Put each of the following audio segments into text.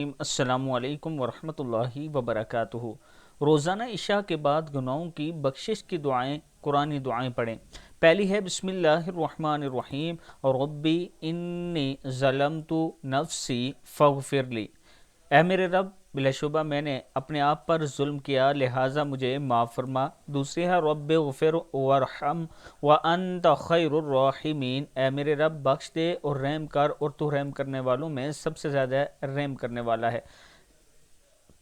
السلام علیکم ورحمۃ اللہ وبرکاتہ۔ روزانہ عشاء کے بعد گناہوں کی بخشش کی دعائیں، قرآنی دعائیں پڑھیں۔ پہلی ہے بسم اللہ الرحمن الرحیم ربی انی ظلمت نفسی فاغفر لی۔ اے میرے رب، بلا شبہ میں نے اپنے آپ پر ظلم کیا، لہٰذا مجھے معاف فرما۔ دوسری ہے رب اغفر وارحم وانت خیر الراحمین۔ اے میرے رب، بخش دے اور رحم کر، اور تو رحم کرنے والوں میں سب سے زیادہ رحم کرنے والا ہے۔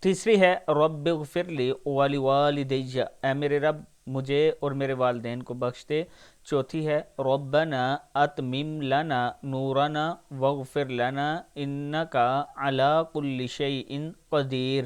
تیسری ہے رب اغفر لی ولوالدی۔ اے میرے رب، مجھے اور میرے والدین کو بخش دے۔ چوتھی ہے ربنا اتمم لنا نورنا واغفر لنا انک علی کل شیء قدیر۔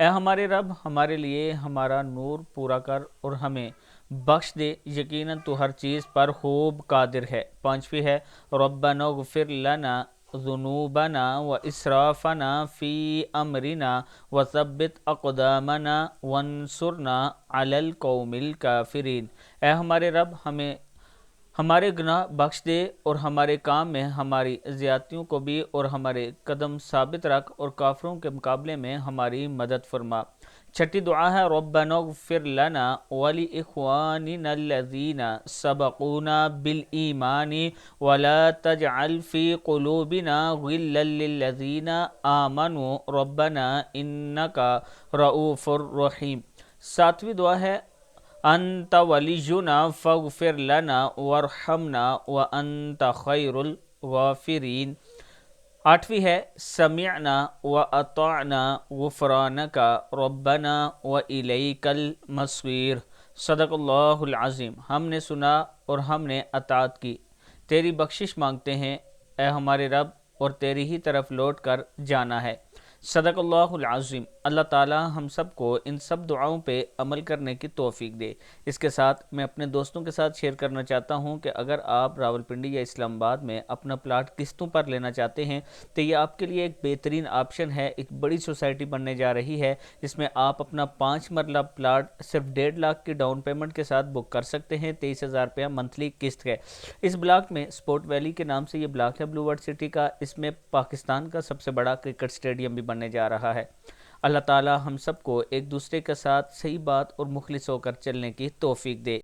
اے ہمارے رب، ہمارے لیے ہمارا نور پورا کر اور ہمیں بخش دے، یقیناً تو ہر چیز پر خوب قادر ہے۔ پانچویں ہے ربنا اغفر لنا ذنوبنا واسرافنا فی امرنا وثبت اقدامنا وانصرنا علی القوم الکافرین۔ اے ہمارے رب، ہمیں ہمارے گناہ بخش دے اور ہمارے کام میں ہماری زیادتیوں کو بھی، اور ہمارے قدم ثابت رکھ اور کافروں کے مقابلے میں ہماری مدد فرما۔ چھٹی دعا ہے ربنا اغفر لنا ولاخواننا الذین سبقونا بالایمان ولا تجعل فی قلوبنا غلا للذین آمنوا ربنا انک رؤوف رحیم۔ ساتویں دعا ہے انت ولینا فاغفر لنا وارحمنا وانت خیر الغافرین۔ آٹھویں ہے سمعنا واطعنا غفرانک ربنا والیک المصیر۔ صدق اللہ العظیم۔ ہم نے سنا اور ہم نے اطاعت کی، تیری بخشش مانگتے ہیں اے ہمارے رب، اور تیری ہی طرف لوٹ کر جانا ہے۔ صدق اللہ العظیم۔ اللہ تعالی ہم سب کو ان سب دعاؤں پہ عمل کرنے کی توفیق دے۔ اس کے ساتھ میں اپنے دوستوں کے ساتھ شیئر کرنا چاہتا ہوں کہ اگر آپ راولپنڈی یا اسلام آباد میں اپنا پلاٹ قسطوں پر لینا چاہتے ہیں تو یہ آپ کے لیے ایک بہترین آپشن ہے۔ ایک بڑی سوسائٹی بننے جا رہی ہے جس میں آپ اپنا 5 مرلہ پلاٹ صرف 1.5 لاکھ کی ڈاؤن پیمنٹ کے ساتھ بک کر سکتے ہیں۔ 23,000 روپیہ منتھلی قسط ہے۔ اس بلاک میں سپورٹ ویلی کے نام سے یہ بلاک ہے بلو ورڈ سٹی کا۔ اس میں پاکستان کا سب سے بڑا کرکٹ سٹیڈیم بھی بننے جا رہا ہے۔ اللہ تعالی ہم سب کو ایک دوسرے کے ساتھ صحیح بات اور مخلص ہو کر چلنے کی توفیق دے۔